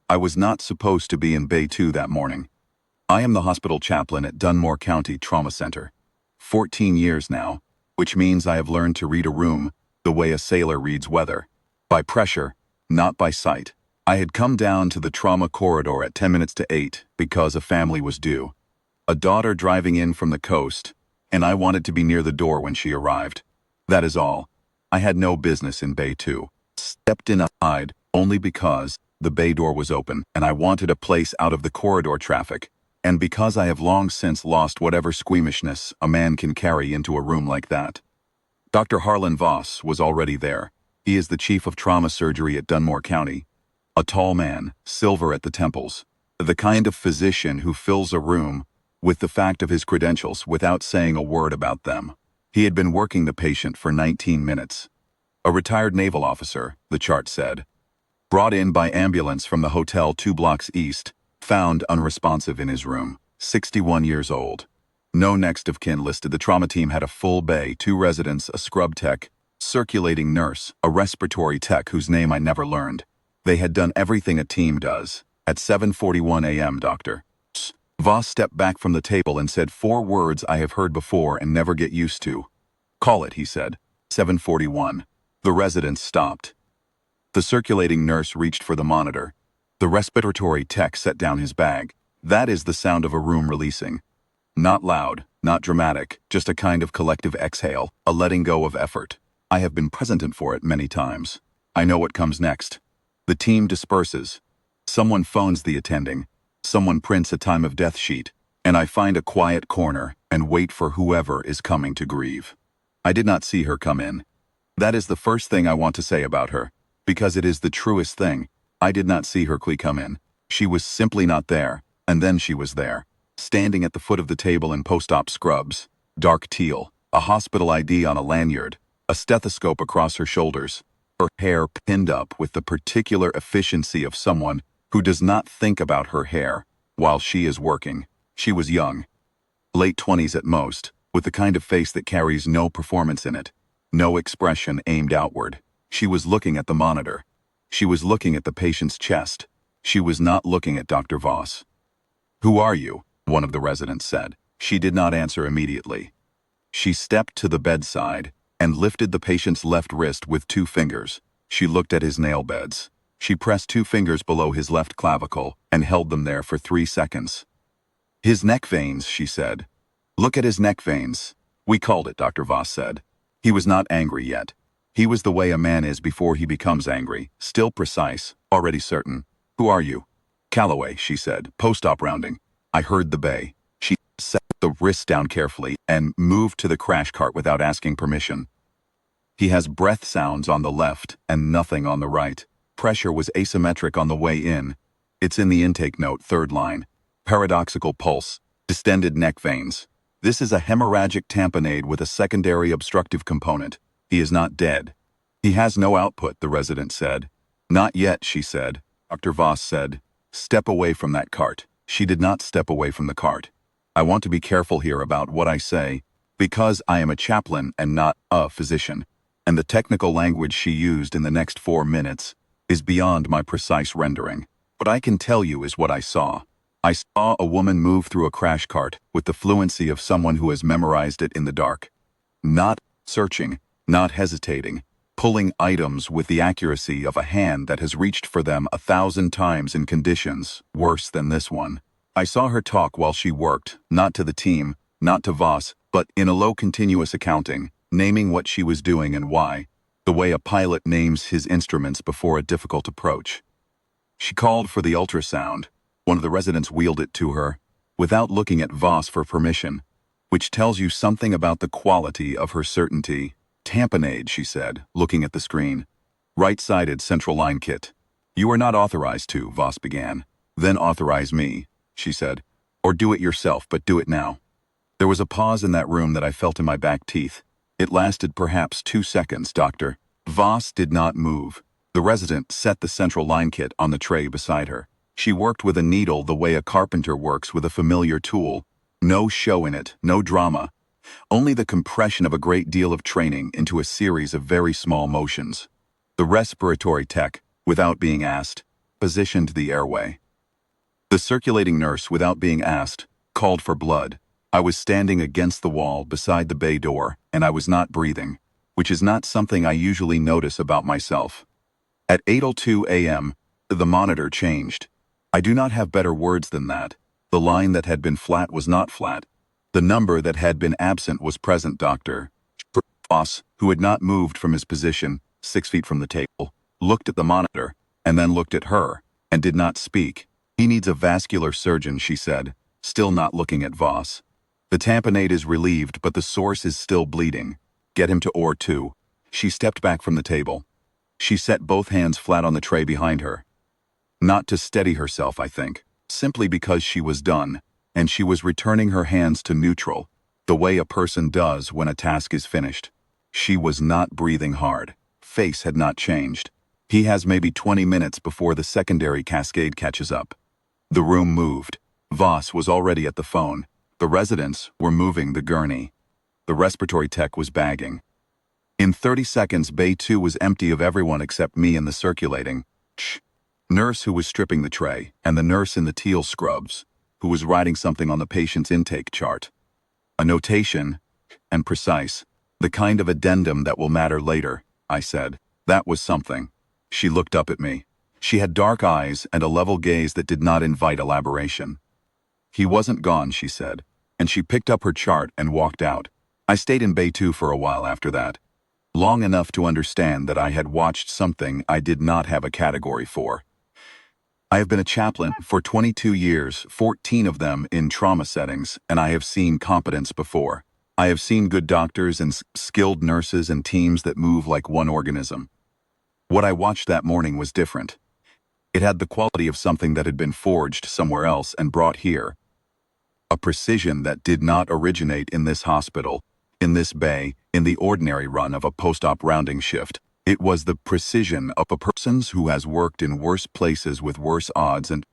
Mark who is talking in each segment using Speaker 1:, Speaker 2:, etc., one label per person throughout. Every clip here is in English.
Speaker 1: I was not supposed to be in Bay 2 that morning. I am the hospital chaplain at Dunmore County Trauma Center. 14 years now, which means I have learned to read a room the way a sailor reads weather. By pressure, not by sight. I had come down to the trauma corridor at 10 minutes to 8 because a family was due. A daughter driving in from the coast, and I wanted to be near the door when she arrived. That is all. I had no business in Bay 2. Stepped inside only because the bay door was open and I wanted a place out of the corridor traffic, and because I have long since lost whatever squeamishness a man can carry into a room like that. Dr. Harlan Voss was already there. He is the chief of trauma surgery at Dunmore County. A tall man, silver at the temples. The kind of physician who fills a room with the fact of his credentials without saying a word about them. He had been working the patient for 19 minutes. A retired naval officer, the chart said. Brought in by ambulance from the hotel 2 blocks east, found unresponsive in his room, 61 years old. No next of kin listed. The trauma team had a full bay, 2 residents, a scrub tech, circulating nurse, a respiratory tech whose name I never learned. They had done everything a team does. At 7:41 a.m., Doctor Voss stepped back from the table and said 4 words I have heard before and never get used to. Call it, he said. 7:41. The residents stopped. The circulating nurse reached for the monitor. The respiratory tech set down his bag. That is the sound of a room releasing. Not loud, not dramatic, just a kind of collective exhale, a letting go of effort. I have been present for it many times. I know what comes next. The team disperses. Someone phones the attending. Someone prints a time of death sheet, and I find a quiet corner and wait for whoever is coming to grieve. I did not see her come in. That is the first thing I want to say about her, because it is the truest thing. I did not see her come in. She was simply not there, and then she was there, standing at the foot of the table in post-op scrubs, dark teal, a hospital ID on a lanyard, a stethoscope across her shoulders, her hair pinned up with the particular efficiency of someone who does not think about her hair while she is working. She was young, late 20s at most, with the kind of face that carries no performance in it, no expression aimed outward. She was looking at the monitor. She was looking at the patient's chest. She was not looking at Dr. Voss. "Who are you?" one of the residents said. She did not answer immediately. She stepped to the bedside and lifted the patient's left wrist with 2 fingers. She looked at his nail beds. She pressed 2 fingers below his left clavicle and held them there for 3 seconds. "His neck veins," she said. "Look at his neck veins." "We called it," Dr. Voss said. He was not angry yet. He was the way a man is before he becomes angry, still precise, already certain. "Who are you?" "Calloway," she said, "post-op rounding." I heard the bay. She set the wrist down carefully and moved to the crash cart without asking permission. "He has breath sounds on the left and nothing on the right. Pressure was asymmetric on the way in. It's in the intake note, 3rd line. Paradoxical pulse, distended neck veins. This is a hemorrhagic tamponade with a secondary obstructive component. He is not dead." "He has no output," the resident said. "Not yet," she said. Dr. Voss said, "Step away from that cart." She did not step away from the cart. I want to be careful here about what I say, because I am a chaplain and not a physician, and the technical language she used in the next 4 minutes is beyond my precise rendering. What I can tell you is what I saw. I saw a woman move through a crash cart with the fluency of someone who has memorized it in the dark. Not searching, not hesitating, pulling items with the accuracy of a hand that has reached for them 1,000 times in conditions worse than this one. I saw her talk while she worked, not to the team, not to Voss, but in a low continuous accounting, naming what she was doing and why, the way a pilot names his instruments before a difficult approach. She called for the ultrasound. One of the residents wheeled it to her, without looking at Voss for permission, which tells you something about the quality of her certainty. "Tamponade," she said, looking at the screen. "Right-sided central line kit." "You are not authorized to," Voss began. "Then authorize me," she said. "Or do it yourself, but do it now." There was a pause in that room that I felt in my back teeth. It lasted perhaps 2 seconds, Doctor. Voss did not move. The resident set the central line kit on the tray beside her. She worked with a needle the way a carpenter works with a familiar tool. No show in it, no drama. Only the compression of a great deal of training into a series of very small motions. The respiratory tech, without being asked, positioned the airway. The circulating nurse, without being asked, called for blood. I was standing against the wall beside the bay door, and I was not breathing, which is not something I usually notice about myself. At 8:02 a.m., the monitor changed. I do not have better words than that. The line that had been flat was not flat. The number that had been absent was present. Dr. Voss, who had not moved from his position, 6 feet from the table, looked at the monitor, and then looked at her, and did not speak. He needs a vascular surgeon, she said, still not looking at Voss. The tamponade is relieved, but the source is still bleeding. Get him to OR 2. She stepped back from the table. She set both hands flat on the tray behind her. Not to steady herself, I think, simply because she was done, and she was returning her hands to neutral, the way a person does when a task is finished. She was not breathing hard. Face had not changed. He has maybe 20 minutes before the secondary cascade catches up. The room moved. Voss was already at the phone. The residents were moving the gurney. The respiratory tech was bagging. In 30 seconds, Bay 2 was empty of everyone except me and the circulating nurse who was stripping the tray, and the nurse in the teal scrubs, who was writing something on the patient's intake chart. A notation, and precise, the kind of addendum that will matter later, I said. That was something. She looked up at me. She had dark eyes and a level gaze that did not invite elaboration. He wasn't gone, she said, and she picked up her chart and walked out. I stayed in Bay 2 for a while after that. Long enough to understand that I had watched something I did not have a category for. I have been a chaplain for 22 years, 14 of them in trauma settings, and I have seen competence before. I have seen good doctors and skilled nurses and teams that move like one organism. What I watched that morning was different. It had the quality of something that had been forged somewhere else and brought here. A precision that did not originate in this hospital, in this bay, in the ordinary run of a post-op rounding shift. It was the precision of a person who has worked in worse places with worse odds and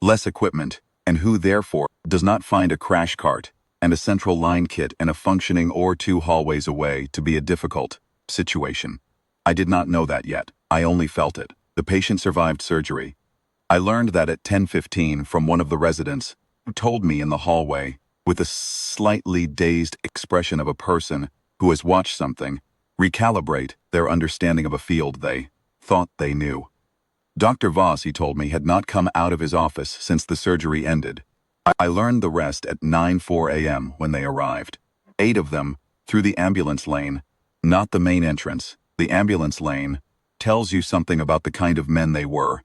Speaker 1: less equipment, and who therefore does not find a crash cart and a central line kit and a functioning OR 2 hallways away to be a difficult situation. I did not know that yet. I only felt it. The patient survived surgery. I learned that at 10:15 from one of the residents, who told me in the hallway, with a slightly dazed expression of a person who has watched something recalibrate their understanding of a field they thought they knew. Dr. Voss, he told me, had not come out of his office since the surgery ended. I learned the rest at 9:04 a.m. when they arrived. 8 of them, through the ambulance lane, not the main entrance. The ambulance lane tells you something about the kind of men they were,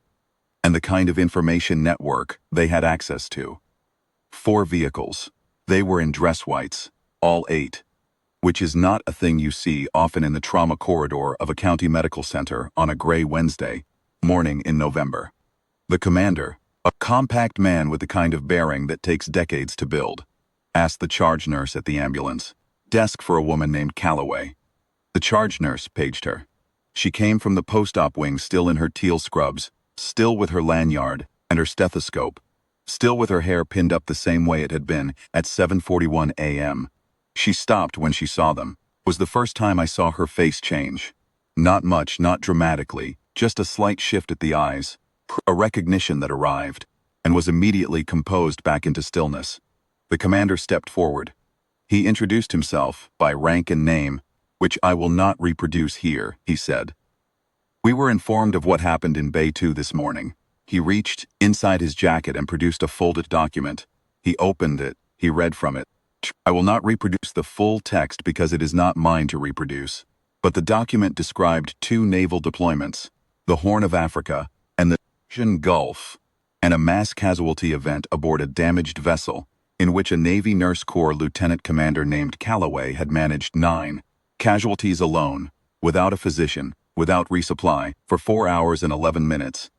Speaker 1: and the kind of information network they had access to. 4 vehicles. They were in dress whites, all 8. Which is not a thing you see often in the trauma corridor of a county medical center on a gray Wednesday morning in November. The commander, a compact man with the kind of bearing that takes decades to build, asked the charge nurse at the ambulance desk for a woman named Calloway. The charge nurse paged her. She came from the post-op wing still in her teal scrubs, still with her lanyard and her stethoscope, still with her hair pinned up the same way it had been at 7:41 a.m. She stopped when she saw them. It was the first time I saw her face change. Not much, not dramatically, just a slight shift at the eyes, a recognition that arrived, and was immediately composed back into stillness. The commander stepped forward. He introduced himself by rank and name, which I will not reproduce here, he said. We were informed of what happened in Bay 2 this morning. He reached inside his jacket and produced a folded document. He opened it. He read from it. I will not reproduce the full text because it is not mine to reproduce, but the document described 2 naval deployments, the Horn of Africa and the Persian Gulf, and a mass casualty event aboard a damaged vessel in which a Navy Nurse Corps lieutenant commander named Calloway had managed 9 casualties alone, without a physician, without resupply, for 4 hours and 11 minutes,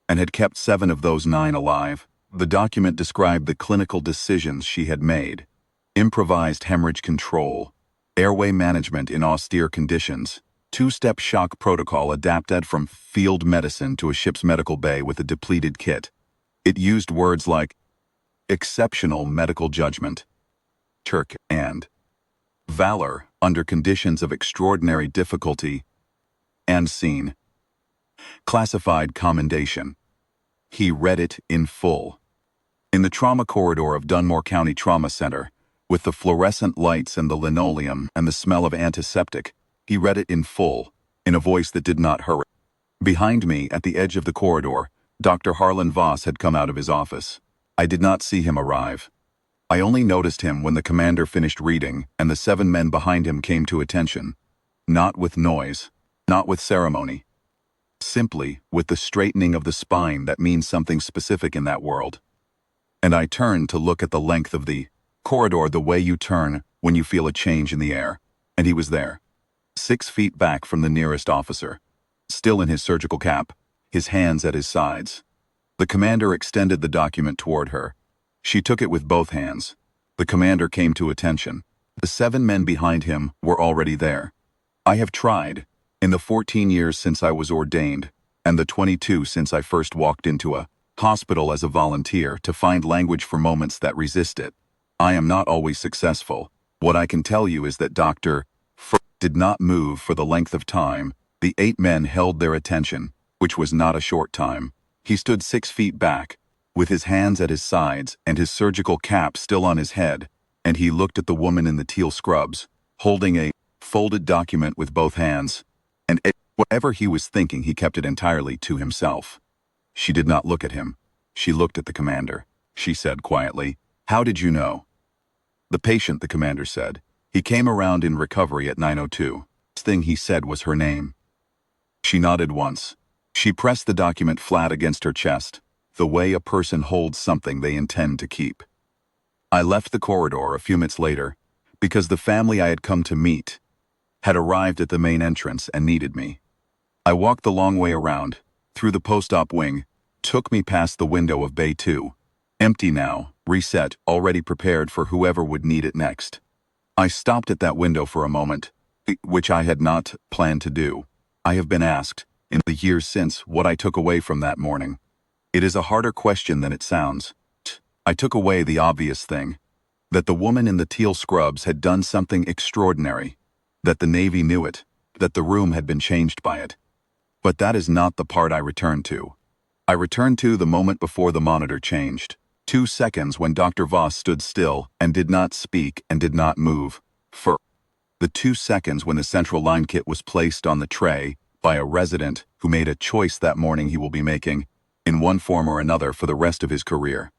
Speaker 1: and had kept 7 of those 9 alive. The document described the clinical decisions she had made. Improvised hemorrhage control, airway management in austere conditions, 2-step shock protocol adapted from field medicine to a ship's medical bay with a depleted kit. It used words like exceptional medical judgment, Turk, and valor under conditions of extraordinary difficulty, and scene. Classified commendation. He read it in full. In the trauma corridor of Dunmore County Trauma Center, with the fluorescent lights and the linoleum and the smell of antiseptic, he read it in full, in a voice that did not hurry. Behind me, at the edge of the corridor, Dr. Harlan Voss had come out of his office. I did not see him arrive. I only noticed him when the commander finished reading and the 7 men behind him came to attention. Not with noise, not with ceremony. Simply with the straightening of the spine that means something specific in that world. And I turned to look at the length of the corridor the way you turn when you feel a change in the air. And he was there, 6 feet back from the nearest officer, still in his surgical cap, his hands at his sides. The commander extended the document toward her. She took it with both hands. The commander came to attention. The 7 men behind him were already there. I have tried, in the 14 years since I was ordained, and the 22 since I first walked into a hospital as a volunteer, to find language for moments that resist it. I am not always successful. What I can tell you is that Dr. did not move for the length of time. The 8 men held their attention, which was not a short time. He stood 6 feet back, with his hands at his sides and his surgical cap still on his head, and he looked at the woman in the teal scrubs, holding a folded document with both hands, and whatever he was thinking, he kept it entirely to himself. She did not look at him. She looked at the commander. She said quietly, "How did you know?" "The patient," the commander said. "He came around in recovery at 9:02. The thing he said was her name." She nodded once. She pressed the document flat against her chest, the way a person holds something they intend to keep. I left the corridor a few minutes later, because the family I had come to meet had arrived at the main entrance and needed me. I walked the long way around, through the post-op wing, took me past the window of Bay 2, empty now, reset, already prepared for whoever would need it next. I stopped at that window for a moment, which I had not planned to do. I have been asked, in the years since, what I took away from that morning. It is a harder question than it sounds. I took away the obvious thing, that the woman in the teal scrubs had done something extraordinary, that the Navy knew it, that the room had been changed by it. But that is not the part I returned to. I returned to the moment before the monitor changed. 2 seconds when Dr. Voss stood still and did not speak and did not move. For the 2 seconds when the central line kit was placed on the tray by a resident who made a choice that morning he will be making, in one form or another, for the rest of his career.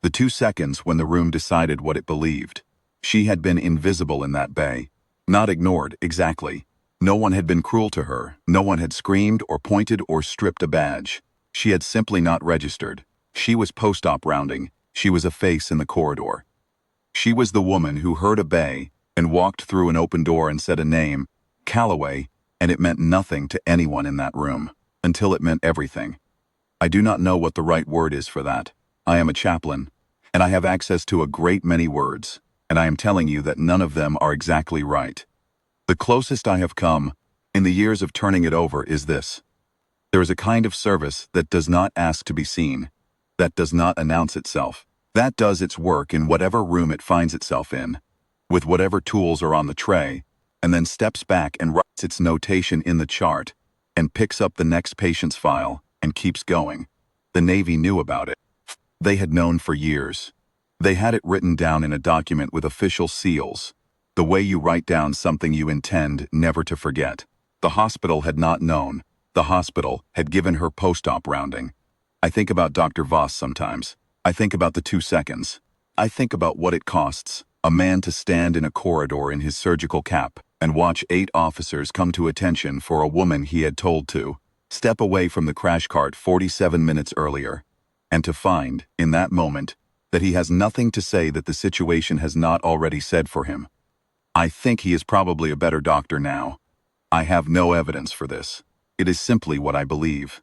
Speaker 1: The 2 seconds when the room decided what it believed. She had been invisible in that bay. Not ignored, exactly. No one had been cruel to her. No one had screamed or pointed or stripped a badge. She had simply not registered. She was post-op rounding. She was a face in the corridor. She was the woman who heard a bay and walked through an open door and said a name, Calloway, and it meant nothing to anyone in that room, until it meant everything. I do not know what the right word is for that. I am a chaplain, and I have access to a great many words, and I am telling you that none of them are exactly right. The closest I have come, in the years of turning it over, is this. There is a kind of service that does not ask to be seen, that does not announce itself, that does its work in whatever room it finds itself in, with whatever tools are on the tray, and then steps back and writes its notation in the chart, and picks up the next patient's file, and keeps going. The Navy knew about it. They had known for years. They had it written down in a document with official seals, the way you write down something you intend never to forget. The hospital had not known. The hospital had given her post-op rounding. I think about Dr. Voss sometimes. I think about the 2 seconds. I think about what it costs a man to stand in a corridor in his surgical cap and watch 8 officers come to attention for a woman he had told to step away from the crash cart 47 minutes earlier, and to find, in that moment, that he has nothing to say that the situation has not already said for him. I think he is probably a better doctor now. I have no evidence for this. It is simply what I believe.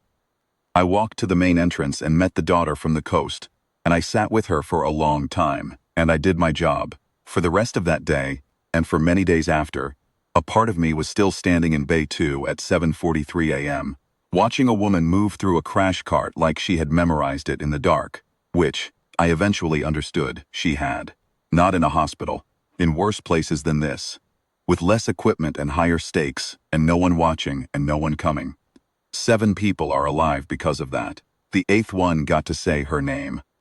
Speaker 1: I walked to the main entrance and met the daughter from the coast, and I sat with her for a long time, and I did my job. For the rest of that day, and for many days after, a part of me was still standing in Bay 2 at 7:43 a.m., watching a woman move through a crash cart like she had memorized it in the dark, which, I eventually understood, she had. Not in a hospital, in worse places than this, with less equipment and higher stakes, and no one watching and no one coming. 7 people are alive because of that. The eighth one got to say her name.